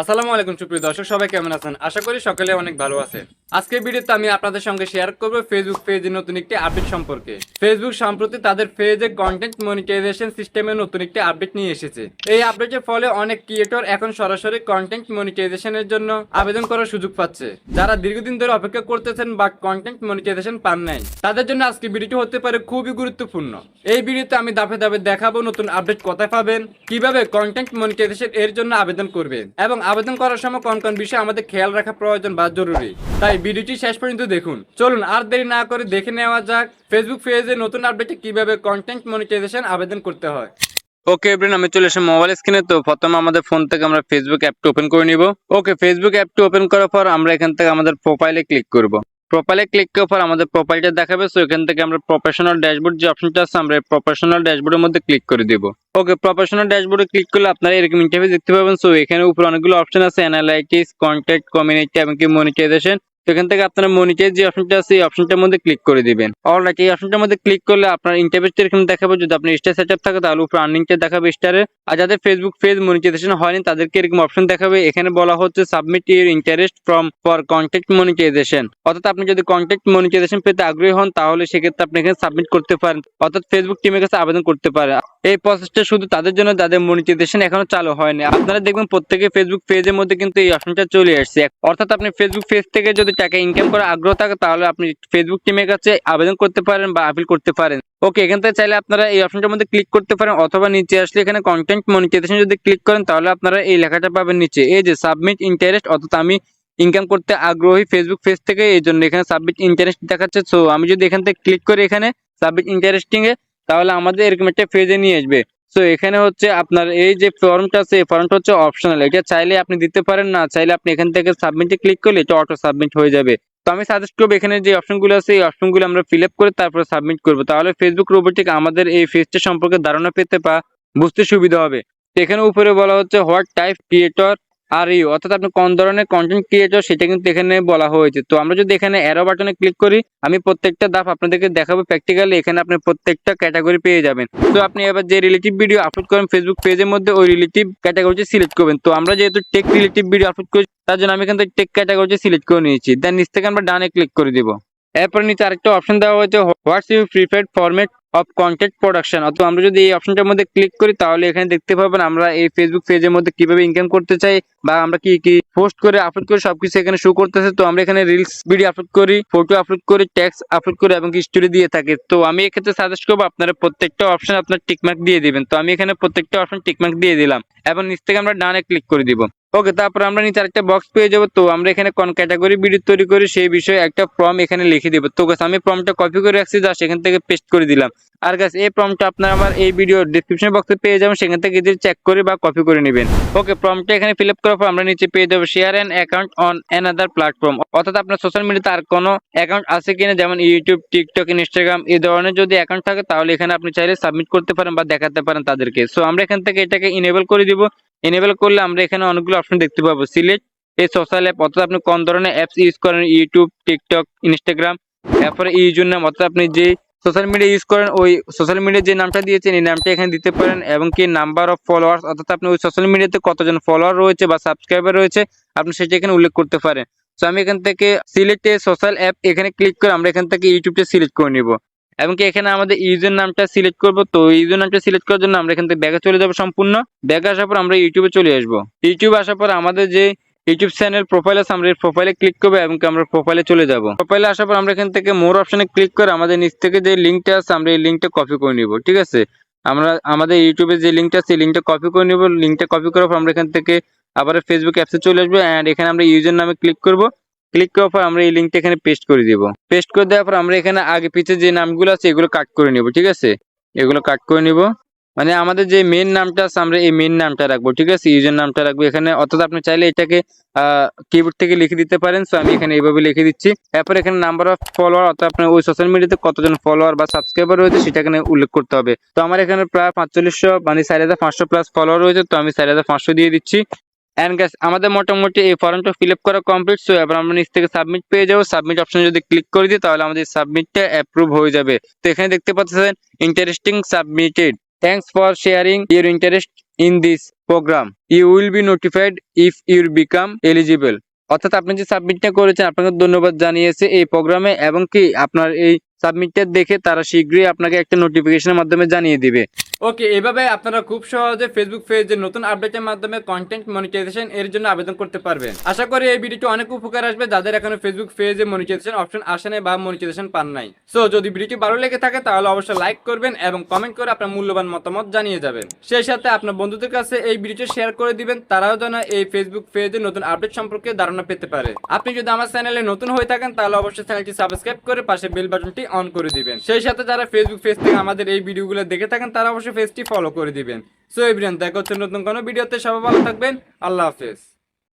আসসালামু আলাইকুম সুপ্রিয় দর্শক, সবাই কেমন আছেন? আশা করি সকলে অনেক ভালো আছে। আজকের ভিডিওতে আমি আপনাদের সঙ্গে শেয়ার করব ফেসবুক পেজের নতুন একটি আপডেট সম্পর্কে। ফেসবুক সম্প্রতি তাদের পেজে কন্টেন্ট মনিটাইজেশন সিস্টেমে নতুন একটি আপডেট নিয়ে এসেছে। এই আপডেটের ফলে অনেক ক্রিয়েটর এখন সরাসরি কন্টেন্ট মনিটাইজেশনের জন্য আবেদন করার সুযোগ পাচ্ছে। যারা দীর্ঘদিন ধরে অপেক্ষা করতেছেন বা কন্টেন্ট মনিটাইজেশন পান নাই, তাদের জন্য আজকে ভিডিওটি হতে পারে খুবই গুরুত্বপূর্ণ। এই ভিডিওতে আমি ধাপে ধাপে দেখাবো নতুন আপডেট কোথায় পাবেন, কিভাবে কন্টেন্ট মনিটাইজেশন এর জন্য আবেদন করবেন এবং আবেদন করার সময় কোন কোন বিষয় আমাদের খেয়াল রাখা প্রয়োজন বা জরুরি। তাই ভিডিওটি শেষ পর্যন্ত দেখুন। চলুন আর দেরি না করে দেখে নেওয়া যাক ফেসবুক পেজে নতুন আপডেটে কিভাবে কন্টেন্ট মনিটাইজেশন আবেদন করতে হয়। ওকে এভরিওয়ান, আমি চলে এসেছি মোবাইল স্ক্রিনে। তো প্রথমে আমাদের ফোন থেকে আমরা ফেসবুক অ্যাপটি ওপেন করে নিব। ওকে, ফেসবুক অ্যাপটি ওপেন করার পর আমরা এখান থেকে আমাদের প্রোফাইলে ক্লিক করব। প্রোফাইলে ক্লিক করার পর আমাদের প্রোফাইলটা দেখাবে। সো এখান থেকে আমরা প্রফেশনাল ড্যাশবোর্ড যে অপশনটা আছে, আমরা প্রফেশনাল ড্যাশবোর্ডের মধ্যে ক্লিক করে দিব। ওকে, প্রফেশনাল ড্যাশবোর্ডে ক্লিক করলে আপনারা এরকম ইন্টারফেস দেখতে পাবেন। সো এখানে উপরে অনেকগুলো অপশন আছে, অ্যানালাইটিক্স, কন্টেন্ট, কমিউনিটি এবং কি মনিটাইজেশন। তো এখান থেকে আপনারা মনিটাইজ যে অপশনটা আছে এই অপশনটার মধ্যে ক্লিক করে দিবেন। অলরাইট, এই অপশনটার মধ্যে ক্লিক করলে আপনার ইন্টারফেসটা এরকম দেখাবে। যদি আপনার স্টার সেটআপ থাকে তাহলে উপরে আর্নিংটা দেখাবে স্টারে। আর যাদের ফেসবুক পেজ মনিটাইজেশন হয়নি তাদেরকে এরকম অপশন দেখাবে। এখানে বলা হচ্ছে submit your interest form for content monetization. অর্থাৎ আপনি যদি কন্টেন্ট মনিটাইজেশন পেতে আগ্রহী হন তাহলে সেক্ষেত্রে আপনি এখানে সাবমিট করতে পারেন, অর্থাৎ ফেসবুক টিমের কাছে আবেদন করতে পারেন। এই প্রসেসটা শুধু তাদের জন্য যাদের মনিটাইজেশন এখনো চালু হয়নি। আপনারা দেখবেন প্রত্যেকে ফেসবুক পেজের মধ্যে কিন্তু এই অপশনটা চলে আসছে। অর্থাৎ আপনি ফেসবুক পেজ থেকে যদি টাকা ইনকাম করার আগ্রহ থাকে তাহলে আপনি ফেসবুক টিমের কাছে আবেদন করতে পারেন বা আপিল করতে পারেন। ওকে, এখান থেকে চাইলে আপনারা এই অপশনটার মধ্যে ক্লিক করতে পারেন, অথবা নিচে আসলে এখানে কন্টেন্ট মনিটাইজেশন যদি ক্লিক করেন তাহলে আপনারা এই লেখাটা পাবেন নিচে, এই যে সাবমিট ইন্টারেস্ট। অর্থাৎ আমি ইনকাম করতে আগ্রহী ফেসবুক পেজ থেকে, এই জন্য এখানে সাবমিট ইন্টারেস্ট দেখাচ্ছে। সো আমি যদি এখান থেকে ক্লিক করি এখানে সাবমিট ইন্টারেস্টিং এ, তাহলে আমাদের এরকম একটা পেজে নিয়ে আসবে। সো এখানে হচ্ছে আপনার এই যে ফর্মটা আছে এই ফর্মটা হচ্ছে অপশনাল। এটা চাইলে আপনি দিতে পারেন, না চাইলে আপনি এখান থেকে সাবমিটে ক্লিক করলে এটা অটো সাবমিট হয়ে যাবে। তো আমি সাজেস্ট করবো এখানে যে অপশনগুলো আছে এই অপশনগুলো আমরা ফিল আপ করে তারপরে সাবমিট করবো। তাহলে ফেসবুক রোবটিক আমাদের এই পেজটা সম্পর্কে ধারণা পেতে বা বুঝতে সুবিধা হবে। তো এখানে উপরে বলা হচ্ছে what type creator are you, অর্থাৎ আপনি কোন ধরনের কন্টেন্ট ক্রিয়েটর সেটা কিন্তু এখানে বলা হয়েছে। তো আমরা যদি এখানে অ্যারো বাটনে ক্লিক করি, আমি প্রত্যেকটা ধাপ আপনাদেরকে দেখাবো প্র্যাকটিক্যালি। এখানে আপনি প্রত্যেকটা ক্যাটাগরি পেয়ে যাবেন। তো আপনি এবার যে রিলেটিভ ভিডিও আপলোড করেন ফেসবুক পেজের মধ্যে ওই রিলেটিভ ক্যাটাগরিটি সিলেক্ট করবেন। তো আমরা যেহেতু টেক রিলেটিভ ভিডিও আপলোড করি তার জন্য আমি এখান থেকে টেক ক্যাটাগরিটি সিলেক্ট করে নিয়েছি। দেন নিচ থেকে আমরা ডানে ক্লিক করে দিব। এরপর নিচে আরেকটা অপশন দেওয়া হয়েছে what's you preferred format of content production. অথবা আমরা যদি এই অপশনটার মধ্যে ক্লিক করি তাহলে এখানে দেখতে পাবেন আমরা এই ফেসবুক পেজের মধ্যে কিভাবে ইনকাম করতে চাই বা আমরা কি কি পোস্ট করে আপলোড করি সবকিছু এখানে শো করতেছে। তো আমরা এখানে রিলস ভিডিও আপলোড করি, ফটো আপলোড করি, টেক্সট আপলোড করি এবং স্টোরি দিয়ে থাকি। তো আমি এক্ষেত্রে সাজেস্ট করবো আপনারা প্রত্যেকটা অপশন আপনার টিকমার্ক দিয়ে দিবেন। তো আমি এখানে প্রত্যেকটা অপশন টিকমার্ক দিয়ে দিলাম এবং নিচ থেকে আমরা ডানে ক্লিক করে দিব। ওকে, তারপর আমরা নিচে আরেকটা বক্স পেয়ে যাবো। তো আমরা এখানে কোন ক্যাটাগরি ভিডিও তৈরি করি সেই বিষয়ে একটা ফর্ম এখানে লিখে দেবো। তো আমি ফর্মটা কপি করে রাখছি, যা সেখান থেকে পেস্ট করে দিলাম। আর গাইস এই প্রম্পটটা আপনারা আমার এই ভিডিও ডেসক্রিপশন বক্সে পেয়ে যাবেন, সেখান থেকে যদি চেক করে বা কপি করে নেবেন। ওকে, প্রম্পটটা এখানে ফিল আপ করার পর আমরা নিচে পেয়ে যাবো share an account on another platform. অর্থাৎ আপনার সোশ্যাল মিডিয়াতে আর কোনো অ্যাকাউন্ট আছে কিনা, যেমন ইউটিউব, টিকটক, ইনস্টাগ্রাম এই ধরনের যদি অ্যাকাউন্ট থাকে তাহলে এখানে আপনি চাইলে সাবমিট করতে পারেন বা দেখাতে পারেন তাদেরকে। সো আমরা এখান থেকে এটাকে ইনেবল করে দিব। ইনেবল করলে আমরা এখানে অনেকগুলো অপশন দেখতে পাবো। সিলেক্ট এই সোশ্যাল অ্যাপ, অর্থাৎ আপনি কোন ধরনের অ্যাপস ইউজ করেন, ইউটিউব, টিকটক, ইনস্টাগ্রাম। এরপরে ইউজার নাম, অর্থাৎ আপনি যে সোশ্যাল মিডিয়া ইউজ করেন ওই সোশ্যাল মিডিয়া যে নামটা দিয়েছেন এই নামটা এখানে দিতে পারেন, এবং কি নাম্বার অফ ফলোয়ার্স, অর্থাৎ আপনি ওই সোশ্যাল মিডিয়াতে কতজন ফলোয়ার রয়েছে বা সাবস্ক্রাইবার রয়েছে আপনি সেটা এখানে উল্লেখ করতে পারেন। তো আমি এখান থেকে সিলেক্ট এ সোশ্যাল অ্যাপ এখানে ক্লিক করে আমরা এখান থেকে ইউটিউবটা সিলেক্ট করে নিব, এবং কি এখানে আমাদের ইউজার নামটা সিলেক্ট করব। তো ইউজার নামটা সিলেক্ট করার জন্য আমরা এখান থেকে ব্যাকে চলে যাবো। সম্পূর্ণ ব্যাকে আসার পর আমরা ইউটিউবে চলে আসবো। ইউটিউবে আসার পর আমাদের যে ইউটিউব চ্যানেল প্রোফাইল আছে আমরা এই প্রোফাইলে ক্লিক করবো এবং আমরা প্রোফাইলে চলে যাব। প্রোফাইলে আসার পর আমরা এখান থেকে মোর অপশনে ক্লিক করে আমাদের নিচ থেকে যে লিঙ্কটা আছে আমরা এই লিঙ্কটা কপি করে নিব। ঠিক আছে, আমরা আমাদের ইউটিউবে যে লিঙ্কটা আছে লিঙ্কটা কপি করে নিব। লিঙ্কটা কপি করার পর আমরা এখান থেকে আবার ফেসবুক অ্যাপসে চলে আসবো এন্ড এখানে আমরা ইউজার নামে ক্লিক করব। ক্লিক করার পর আমরা এই লিঙ্কটা এখানে পেস্ট করে দিব। পেস্ট করে দেওয়ার পর আমরা এখানে আগে পিছে যে নামগুলো আছে এগুলো কাট করে নিব। ঠিক আছে, এগুলো কাট করে নিব। মানে আমাদের যে মেইন নামটা আছে আমরা এই মেইন নামটা রাখবো। ঠিক আছে, ইউজার নামটা রাখবো এখানে। অর্থাৎ আপনি চাইলে এটাকে কিবোর্ড থেকে লিখে দিতে পারেন। সো আমি এখানে এইভাবে লিখে দিচ্ছি। এরপর এখানে নাম্বার অফ ফলোয়ার, অর্থাৎ আপনার ওই সোশ্যাল মিডিয়াতে কতজন ফলোয়ার বা সাবস্ক্রাইবার রয়েছে সেটা এখানে উল্লেখ করতে হবে। তো আমার এখানে প্রায় 4500 মানে 4500 প্লাস ফলোয়ার রয়েছে, তো আমি 4500 দিয়ে দিচ্ছি। এন্ড গাইস আমাদের মোটামুটি এই ফর্মটা ফিল আপ করা কমপ্লিট। সো এবার আমরা নিচ থেকে সাবমিট পেয়ে যাবো। সাবমিট অপশনে যদি ক্লিক করে দিই তাহলে আমাদের সাবমিটটা অ্যাপ্রুভ হয়ে যাবে। তো এখানে দেখতে পাচ্ছেন interesting submitted, thanks for sharing your interest in this program. You will be notified if you become eligible. অর্থাৎ আপনি যে সাবমিটটা করেছেন আপনাকে ধন্যবাদ জানিয়েছে এই প্রোগ্রামে এবং কি আপনার এই সাবমিটটা দেখে তারা শীঘ্রই আপনাকে একটা নোটিফিকেশনের মাধ্যমে জানিয়ে দিবে। ওকে, এভাবে আপনারা খুব সহজে ফেসবুক পেজের নতুন আপডেটের মাধ্যমে কন্টেন্ট মনিটাইজেশন এর জন্য আবেদন করতে পারবেন। আশা করি এই ভিডিওটি অনেক উপকার আসবে যাদের এখনো ফেসবুক পেজে মনিটাইজেশন অপশন আসে নাই বা মনিটাইজেশন পান নাই। সো যদি ভিডিওটি ভালো লেগে থাকে তাহলে অবশ্যই লাইক করবেন এবং কমেন্ট করে আপনার মূল্যবান মতামত জানিয়ে যাবেন। সেই সাথে আপনার বন্ধুদের কাছে এই ভিডিওটি শেয়ার করে দিবেন, তারাও যেন এই ফেসবুক পেজের নতুন আপডেট সম্পর্কে ধারণা পেতে পারে। আপনি যদি আমার চ্যানেলে নতুন হয়ে থাকেন তাহলে অবশ্যই চ্যানেলটি সাবস্ক্রাইব করে পাশে বেল বাটনটি অন করে দিবেন। সেই সাথে যারা ফেসবুক পেজ থেকে আমাদের এই ভিডিওগুলো দেখে থাকেন তারা অবশ্যই পেজটি ফলো করে দিবেন। সো এভরিওয়ান, দেখা হচ্ছে নতুন কোনো ভিডিওতে। সবাই ভালো থাকবেন। আল্লাহ হাফেজ।